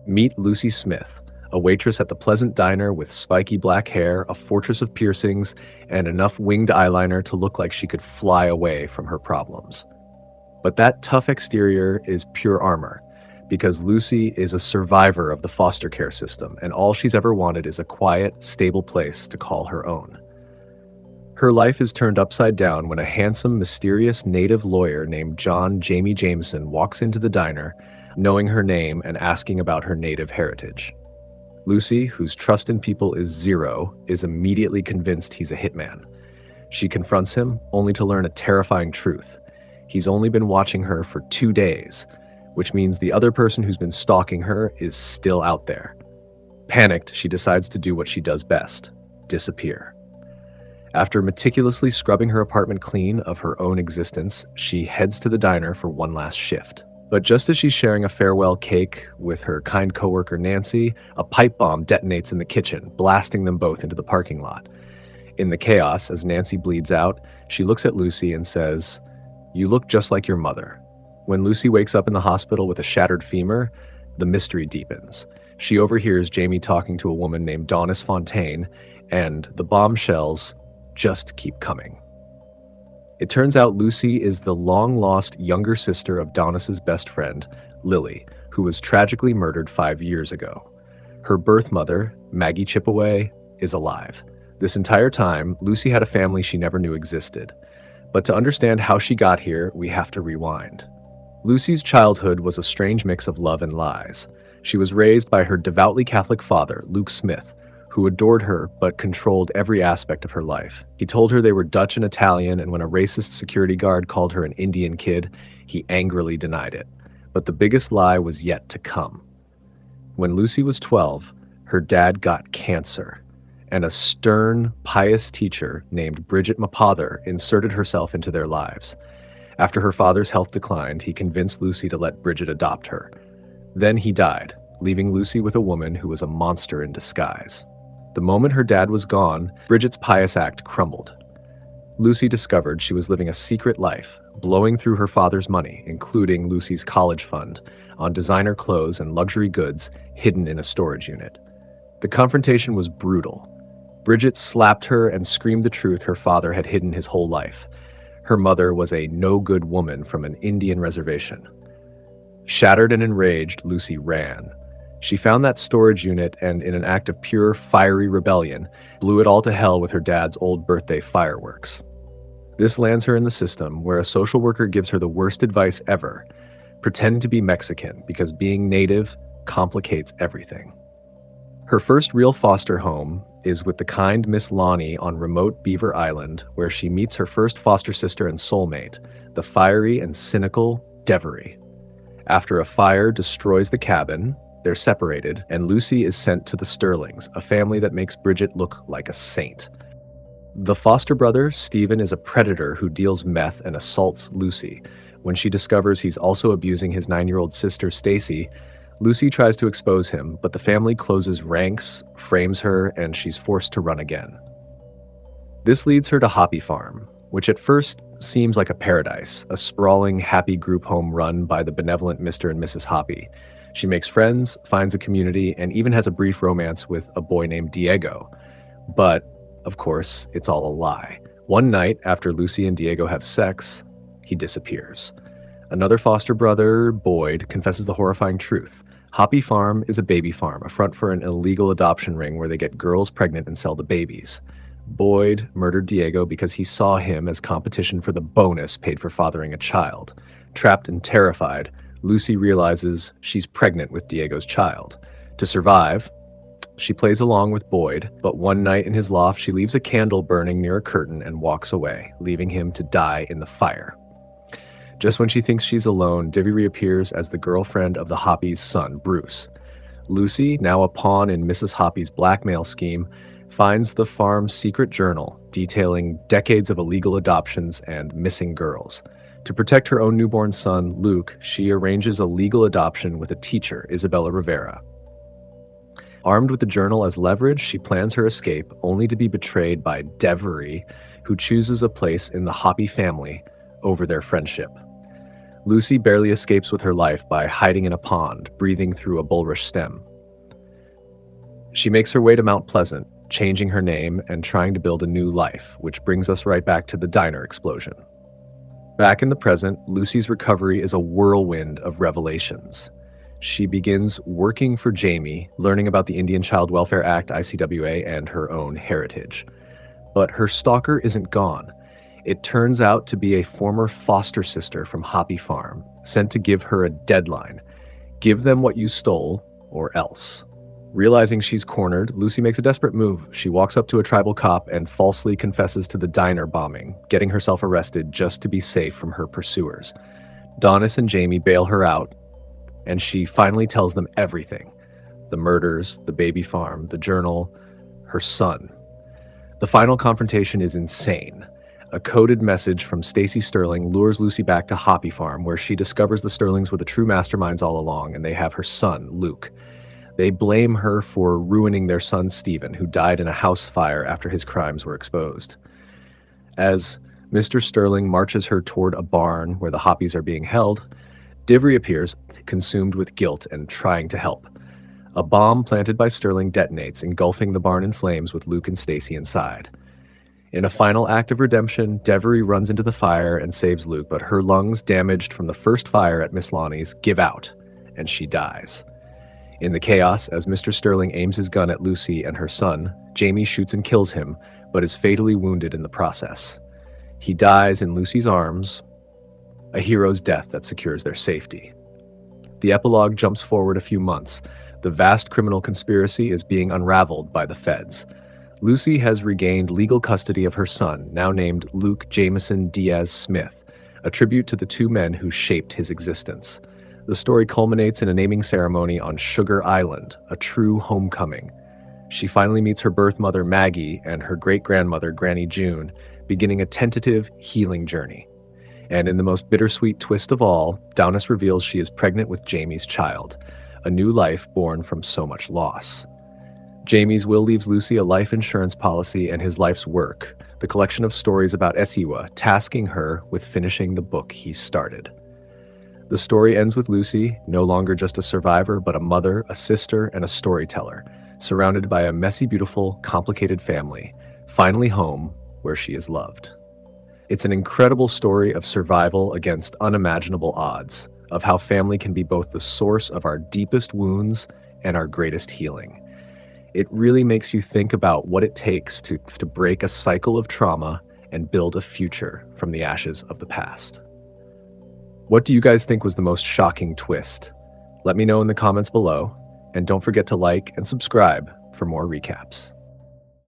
Meet Lucy Smith, a waitress at the Pleasant Diner with spiky black hair, a fortress of piercings, and enough winged eyeliner to look like she could fly away from her problems. But that tough exterior is pure armor, because Lucy is a survivor of the foster care system, and all she's ever wanted is a quiet, stable place to call her own. Her life is turned upside down when a handsome, mysterious native lawyer named John Jamie Jameson walks into the diner, knowing her name and asking about her native heritage. Lucy, whose trust in people is zero, is immediately convinced he's a hitman. She confronts him, only to learn a terrifying truth. He's only been watching her for 2 days, which means the other person who's been stalking her is still out there. Panicked, she decides to do what she does best: disappear. After meticulously scrubbing her apartment clean of her own existence, she heads to the diner for one last shift. But just as she's sharing a farewell cake with her kind coworker Nancy, a pipe bomb detonates in the kitchen, blasting them both into the parking lot. In the chaos, as Nancy bleeds out, she looks at Lucy and says, "You look just like your mother." When Lucy wakes up in the hospital with a shattered femur, the mystery deepens. She overhears Jamie talking to a woman named Daunis Fontaine, and the bombshells just keep coming. It turns out Lucy is the long-lost younger sister of Daunis's best friend, Lily, who was tragically murdered 5 years ago. Her birth mother, Maggie Chipaway, is alive. This entire time, Lucy had a family she never knew existed. But to understand how she got here, we have to rewind. Lucy's childhood was a strange mix of love and lies. She was raised by her devoutly Catholic father, Luke Smith, who adored her but controlled every aspect of her life. He told her they were Dutch and Italian, and when a racist security guard called her an Indian kid, he angrily denied it. But the biggest lie was yet to come. When Lucy was 12, her dad got cancer, and a stern, pious teacher named Bridget Mapother inserted herself into their lives. After her father's health declined, he convinced Lucy to let Bridget adopt her. Then he died, leaving Lucy with a woman who was a monster in disguise. The moment her dad was gone, Bridget's pious act crumbled. Lucy discovered she was living a secret life, blowing through her father's money, including Lucy's college fund, on designer clothes and luxury goods hidden in a storage unit. The confrontation was brutal. Bridget slapped her and screamed the truth her father had hidden his whole life. Her mother was a no-good woman from an Indian reservation. Shattered and enraged, Lucy ran. She found that storage unit and, in an act of pure, fiery rebellion, blew it all to hell with her dad's old birthday fireworks. This lands her in the system, where a social worker gives her the worst advice ever: pretend to be Mexican, because being native complicates everything. Her first real foster home is with the kind Miss Lonnie on remote Beaver Island, where she meets her first foster sister and soulmate, the fiery and cynical Devery. After a fire destroys the cabin, they're separated, and Lucy is sent to the Sterlings, a family that makes Bridget look like a saint. The foster brother, Stephen, is a predator who deals meth and assaults Lucy. When she discovers he's also abusing his 9-year-old sister, Stacy, Lucy tries to expose him, but the family closes ranks, frames her, and she's forced to run again. This leads her to Hoppy Farm, which at first seems like a paradise, a sprawling, happy group home run by the benevolent Mr. and Mrs. Hoppy. She makes friends, finds a community, and even has a brief romance with a boy named Diego. But, of course, it's all a lie. One night, after Lucy and Diego have sex, he disappears. Another foster brother, Boyd, confesses the horrifying truth. Hoppy Farm is a baby farm, a front for an illegal adoption ring where they get girls pregnant and sell the babies. Boyd murdered Diego because he saw him as competition for the bonus paid for fathering a child. Trapped and terrified, Lucy realizes she's pregnant with Diego's child. To survive, she plays along with Boyd, but one night in his loft, she leaves a candle burning near a curtain and walks away, leaving him to die in the fire. Just when she thinks she's alone, Divvy reappears as the girlfriend of the Hoppy's son, Bruce. Lucy, now a pawn in Mrs. Hoppy's blackmail scheme, finds the farm's secret journal detailing decades of illegal adoptions and missing girls. To protect her own newborn son, Luke, she arranges a legal adoption with a teacher, Isabella Rivera. Armed with the journal as leverage, she plans her escape, only to be betrayed by Devery, who chooses a place in the Hoppy family over their friendship. Lucy barely escapes with her life by hiding in a pond, breathing through a bulrush stem. She makes her way to Mount Pleasant, changing her name and trying to build a new life, which brings us right back to the diner explosion. Back in the present, Lucy's recovery is a whirlwind of revelations. She begins working for Jamie, learning about the Indian Child Welfare Act, ICWA, and her own heritage. But her stalker isn't gone. It turns out to be a former foster sister from Hoppy Farm, sent to give her a deadline. Give them what you stole, or else. Realizing she's cornered, Lucy makes a desperate move. She walks up to a tribal cop and falsely confesses to the diner bombing, getting herself arrested just to be safe from her pursuers. Daunis and Jamie bail her out, and she finally tells them everything. The murders, the baby farm, the journal, her son. The final confrontation is insane. A coded message from Stacy Sterling lures Lucy back to Hoppy Farm, where she discovers the Sterlings were the true masterminds all along, and they have her son, Luke. They blame her for ruining their son, Stephen, who died in a house fire after his crimes were exposed. As Mr. Sterling marches her toward a barn where the Hoppies are being held, Divry appears, consumed with guilt and trying to help. A bomb planted by Sterling detonates, engulfing the barn in flames with Luke and Stacy inside. In a final act of redemption, Devery runs into the fire and saves Luke, but her lungs, damaged from the first fire at Miss Lonnie's, give out, and she dies. In the chaos, as Mr. Sterling aims his gun at Lucy and her son, Jamie shoots and kills him, but is fatally wounded in the process. He dies in Lucy's arms, a hero's death that secures their safety. The epilogue jumps forward a few months. The vast criminal conspiracy is being unraveled by the feds. Lucy has regained legal custody of her son, now named Luke Jameson Diaz Smith, a tribute to the two men who shaped his existence. The story culminates in a naming ceremony on Sugar Island, a true homecoming. She finally meets her birth mother, Maggie, and her great-grandmother, Granny June, beginning a tentative healing journey. And in the most bittersweet twist of all, Daunis reveals she is pregnant with Jamie's child, a new life born from so much loss. Jamie's will leaves Lucy a life insurance policy and his life's work, the collection of stories about Esiwa, tasking her with finishing the book he started. The story ends with Lucy, no longer just a survivor, but a mother, a sister, and a storyteller, surrounded by a messy, beautiful, complicated family, finally home where she is loved. It's an incredible story of survival against unimaginable odds, of how family can be both the source of our deepest wounds and our greatest healing. It really makes you think about what it takes to break a cycle of trauma and build a future from the ashes of the past. What do you guys think was the most shocking twist? Let me know in the comments below, and don't forget to like and subscribe for more recaps.